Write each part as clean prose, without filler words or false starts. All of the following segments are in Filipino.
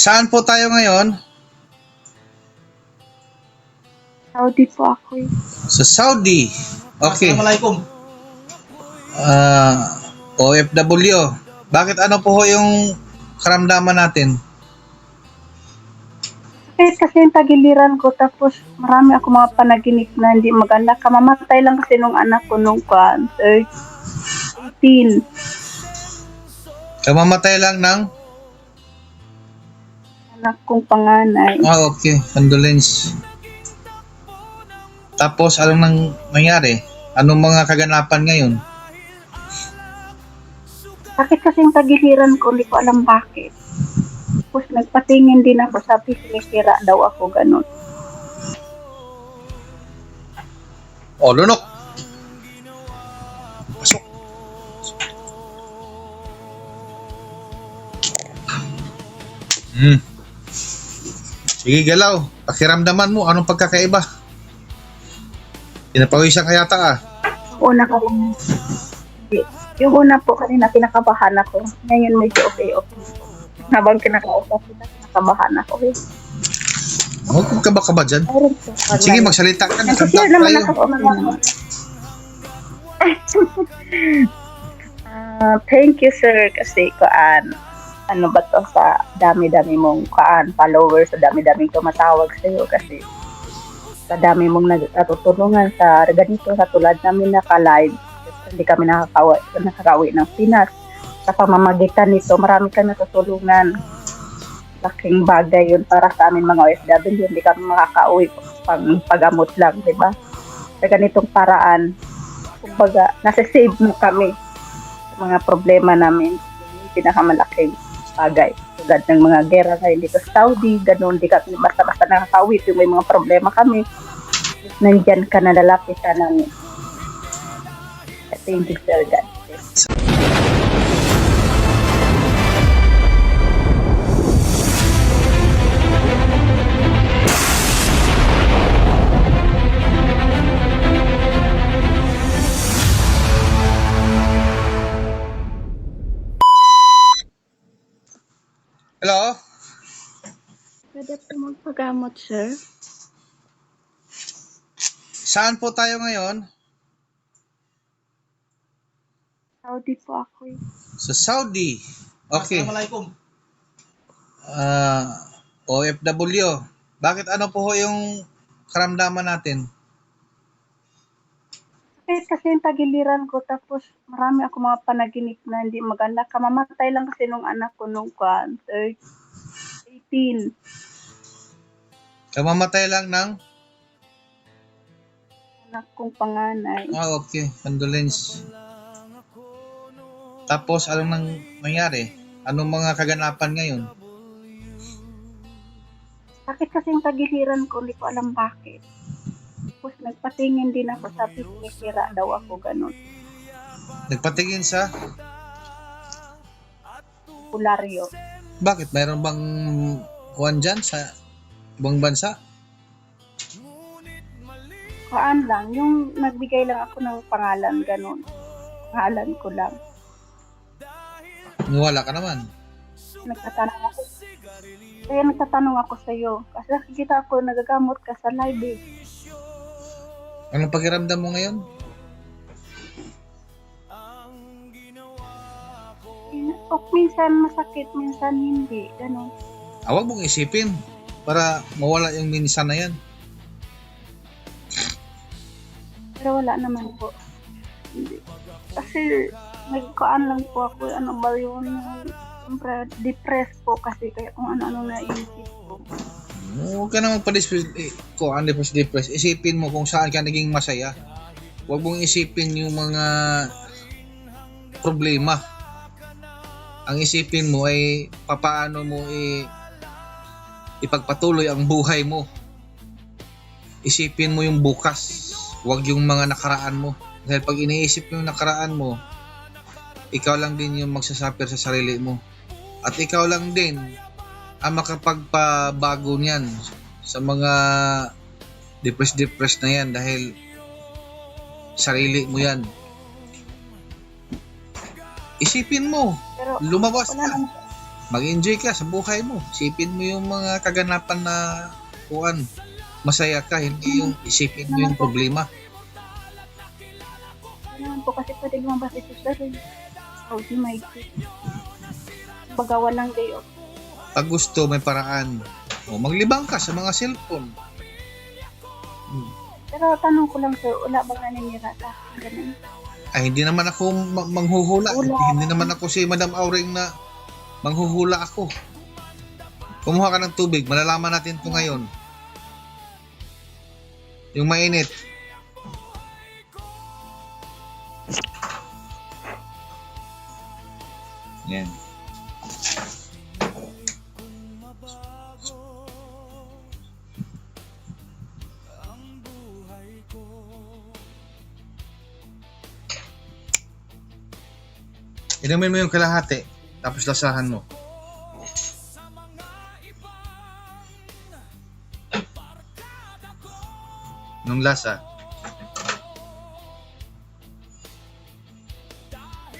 Saan po tayo ngayon? Saudi po ako eh. Sa Saudi. Okay. Assalamualaikum. OFW. Bakit ano po ho yung karamdaman natin? Kasi yung tagiliran ko, tapos marami ako mga panaginip na hindi maganda. Kamamatay lang kasi nung anak ko nung 18. Kamamatay lang ng... Anak kong panganay. Okay. Condolence. Tapos, anong nangyari? Anong mga kaganapan ngayon? Bakit kasi yung tagiliran ko, hindi ko alam bakit. Tapos nagpatingin din ako, sabi sinisira daw ako, ganun. Lunok. Pasok. Sige, galaw. Pakiramdaman mo, anong pagkakaiba? Pinapawisan ka yata ah. Una ko, hindi. Yung una po kanina, kinakabahan ako. Ngayon medyo okay. Habang kinakausap kita, kinakabahan ako eh. Huwag ka ba dyan? Meron po. Sige, magsalita ka. Nag-share naman ako sa mga... Thank you sir kasi ano ba to sa dami-dami mong followers, sa dami-daming tumatawag sa iyo kasi sa dami mong natutulungan sa ganito sa tulad namin naka-live. Hindi kami nakakauwi ng Pinas. Sa pamamagitan nito, marami kami natutulungan. Laking bagay yun para sa amin mga OFW. Hindi kami makakauwi pag-amot lang, di ba? Sa ganitong paraan, kumbaga, nasa-save mo kami sa mga problema namin. Yung pinakamalaking bagay. Tulad ng mga gera ngayon dito sa Saudi, ganun, di kami basta-basta nakakauwi. Yung may mga problema kami, nandyan ka na lalapitan namin. Thank you, Sir God. Hello? Pwede po magpagamot, sir? Saan po tayo ngayon? Saudi po ako eh. Sa Saudi. Okay. Assalamualaikum. OFW. Bakit ano po ho yung karamdaman natin? Kasi yung tagiliran ko, tapos marami ako mga panaginip na hindi maganda. Kamamatay lang kasi nung anak ko nung 18. Kamamatay lang ng... Anak kong panganay. Okay. Condolence. Tapos, anong nangyari? Anong mga kaganapan ngayon? Bakit kasi yung tagiliran ko, hindi ko alam bakit. Tapos nagpatingin din ako, sabi sinisira daw ako, ganun. Nagpatingin sa... Pularyo. Bakit? Mayroon bang kuwan dyan sa ibang bansa? Lang, yung nagbigay lang ako ng pangalan, ganun. Pangalan ko lang. Wala ka naman. Nagtatanong ako. Kaya nagtatanong ako sa iyo. Kasi nakikita ako nagagamot ka sa live eh. Anong pakiramdam mo ngayon? Minsan masakit, minsan hindi. Ganun. Huwag mong isipin para mawala yung minsan na yan. Pero wala naman po. Hindi. Kasi nagkaan lang po ako. Ano ba yun? Siyempre, depressed po kasi kaya kung ano-ano naisip ko. Huwag ka naman pa-depress. Isipin mo kung saan ka naging masaya. Huwag mong isipin yung mga problema. Ang isipin mo ay papaano mo ipagpatuloy ang buhay mo. Isipin mo yung bukas. Huwag yung mga nakaraan mo. Dahil pag iniisip mo yung nakaraan mo, ikaw lang din yung magsasuffer sa sarili mo. At ikaw lang din ang makapagpabago niyan sa mga depressed na yan dahil sarili mo yan. Isipin mo, Pero lumabas wala ka. naman, Mag-enjoy ka sa buhay mo. Isipin mo yung mga kaganapan na kuan. Masaya ka, hindi yung isipin mo yung problema. Ano po kasi pwede lumabas ito sa rin. Oh, my God. Bagawan ng day off. Pag gusto, may paraan. O, maglibang ka sa mga cellphone. Pero tanong ko lang sir, wala bang naninira ka? Ganun. Ay, hindi naman ako manghuhula. Hula. Hindi naman ako si Madam Auring na manghuhula ako. Kumuha ka ng tubig. Malalaman natin ito ngayon. Yung mainit. Yan. Inumin mo yung kalahati, tapos lasahan mo. Nung lasa,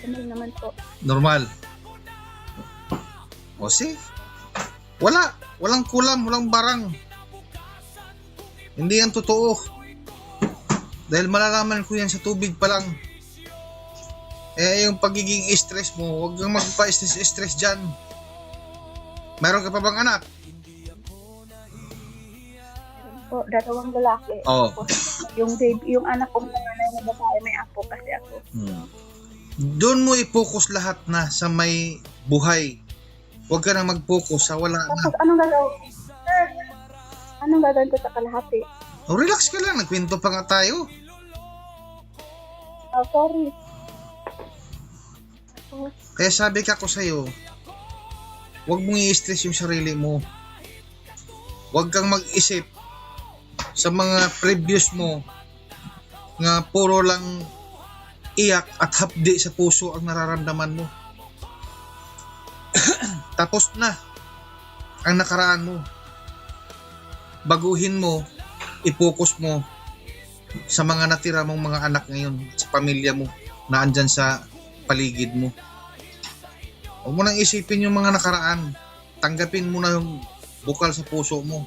Ano naman po. normal. O see? Walang kulam, walang barang. Hindi yan totoo. Dahil malalaman ko yan sa tubig pa lang. Eh, yung pagiging stress mo, huwag kang magpa-stress dyan. Meron ka pa bang anak? Po, dalawang lalaki. Oo. Yung baby, yung anak ko na babae, may apo kasi ako. Doon mo i-focus lahat na sa may buhay. Huwag ka na mag-focus sa wala na. Tapos, anong gagawin? Sir, anong gagawin ko sa kalahati? O, relax ka lang, nagkwento pa nga tayo. Oh, sorry. Tapos, Kaya sabi ka ko sa'yo, huwag mong i-stress yung sarili mo. Huwag kang mag-isip sa mga previous mo nga puro lang iyak at hapdi sa puso ang nararamdaman mo. Tapos na ang nakaraan mo. Baguhin mo, i-focus mo sa mga natira mong mga anak ngayon, sa pamilya mo na andyan sa paligid mo. Huwag mo nang isipin yung mga nakaraan. Tanggapin mo na yung bukal sa puso mo.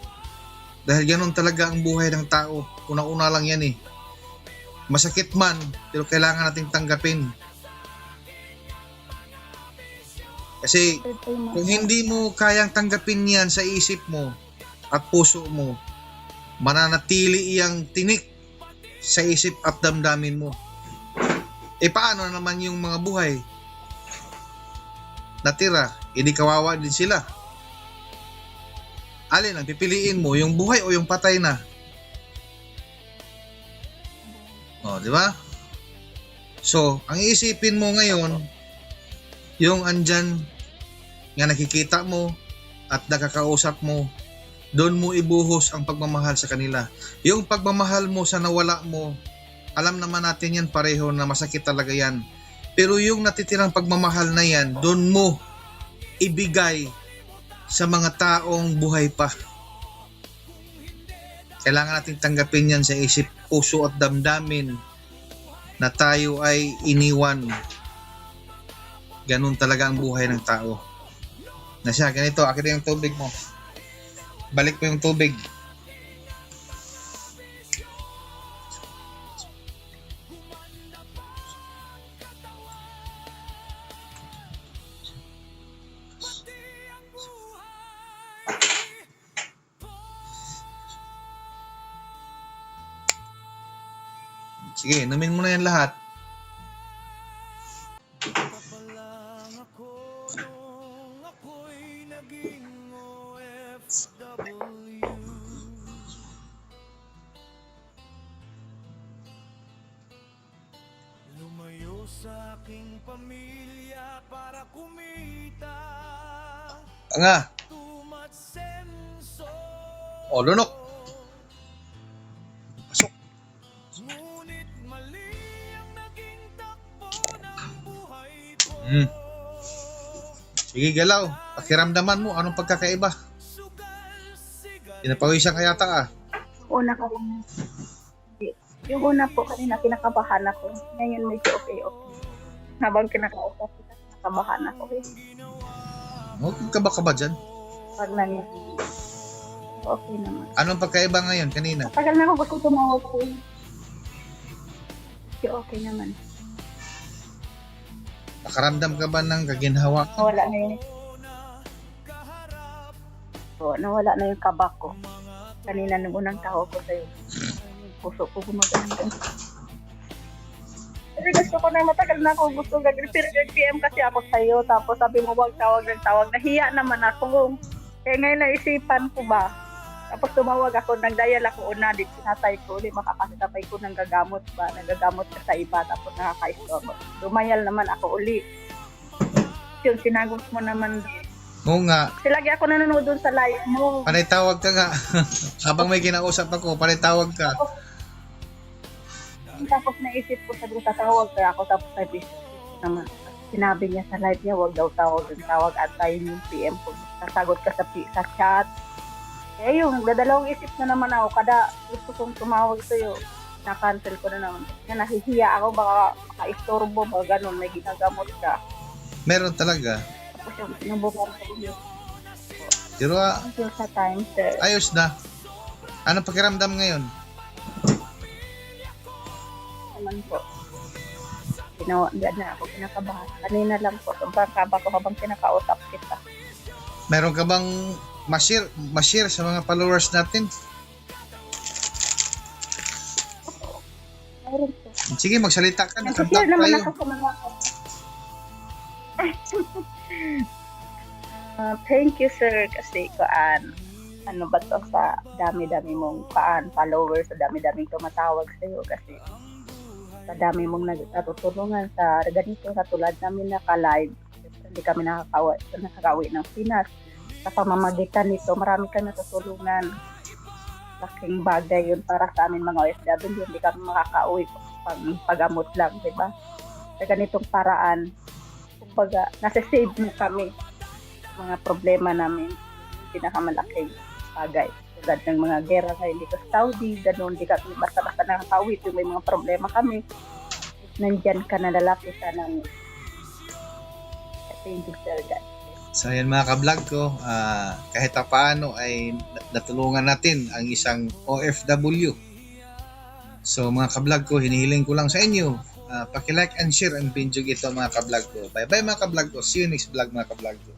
Dahil ganun talaga ang buhay ng tao. Una-una lang yan eh. Masakit man, pero kailangan nating tanggapin. Kasi kung hindi mo kayang tanggapin yan sa isip mo at puso mo, mananatili iyang tinik sa isip at damdamin mo. E paano naman yung mga buhay natira? Hindi kawawa din sila. Alin ang pipiliin mo, yung buhay o yung patay na? O, di ba? So, ang iisipin mo ngayon, yung andyan nga nakikita mo at nakakausap mo, doon mo ibuhos ang pagmamahal sa kanila. Yung pagmamahal mo sa nawala mo, alam naman natin yan pareho na masakit talaga yan. Pero yung natitirang pagmamahal na yan, doon mo ibigay sa mga taong buhay pa. Kailangan nating tanggapin yan sa isip, puso at damdamin na tayo ay iniwan. Ganun talaga ang buhay ng tao. Na siya, ganito, akin yung tubig mo. Balik mo yung tubig. Sige, inumin mo na yan lahat. Lumayo sa aking pamilya para kumita. Nga. Tumatsenso. O, lunok. Pasok. Ngunit mali ang naging takbo ng buhay ko. Sige, galaw. Pakiramdaman mo, anong pagkakaiba? Pinapawisan ka yata ah. una ka rin. Yung una po kanina, kinakabahan ako. Ngayon medyo okay. Habang kinakausap kita, kinakabahan ako. Okay ka ba dyan? Pag okay naman. Anong pagkaiba ngayon kanina? Tagal na ako gusto tumawag ko. Okay naman. Nakaramdam ka ba ng kaginhawa? Nawala na yun. So, nawala na yung kabak ko. Kanina nung unang tawag ko sa'yo. Puso ko gumaganda. Kasi gusto ko na matagal na ako gusto pero nag-PM kasi ako sa'yo. Tapos sabi mo wag tawag ng tawag. Nahiya naman ako. Kaya ngayon naisipan ko ba? Tapos tumawag ako, nag-dial ako una, di sinatay ko, di makakasitapay ko ng gagamot ba, nagagamot ka sa iba, tapos nakaka-istorbo. Dumayal naman ako uli. Yung sinagot mo naman, Oo nga, lagi ako nanonood dun sa live mo. panay tawag ka nga. Habang may kinausap ako, panay tawag ka. Tapos naisip ko, sabi ko, tatawag kaya ako, tapos sabi naman, sinabi niya sa live niya, wag daw tawag ng tawag at tayo yung PM ko. Sasagot ka sa chat. Eh yung nagdadalawang isip na naman ako, kada gusto kong tumawag sa'yo, na-cancel ko na naman. Kaya nahihiya ako, baka maka-istorbo, baka ganun, may ginagamot ka. Meron talaga. Tapos yung sinubukan ko yun. Pero Thank you sa time, sir. ayos na. Ano pakiramdam ngayon? Naman po. Diyan na ako kinakabahan. Kanina lang po, sobrang kaba ko habang kinakausap kita. Meron ka bang ma-share sa mga followers natin? Meron po. Sige, magsalita ka. Nag-share Nag-vlog naman tayo. ako sa mga thank you, sir, kasi ano ba to sa dami-dami mong followers, sa dami-daming tumatawag sa'yo kasi sa dami mong natutulungan sa ganito, sa tulad namin naka-live, hindi kami nakakawi ng Pinas. Sa pamamagitan nito, marami kami natutulungan. Laking bagay yun para sa amin mga OFW, hindi kami makakauwi pag-amot lang, di ba? Sa ganitong paraan, kumbaga, nasa-save mo kami mga problema namin, pinakamalaking bagay. Tulad ng mga gera ngayon dito sa Saudi, ganoon, di kami basta-basta nakakawit, yung may mga problema kami, nandyan ka na lalapitan ng thank you, sir, God. So yan mga ka-vlog ko, kahit paano ay natulungan natin ang isang OFW. So mga ka-vlog ko, hinihiling ko lang sa inyo, paki-like and share ang video ito mga ka-vlog ko. Bye bye mga ka-vlog ko, see you next vlog mga ka-vlog ko.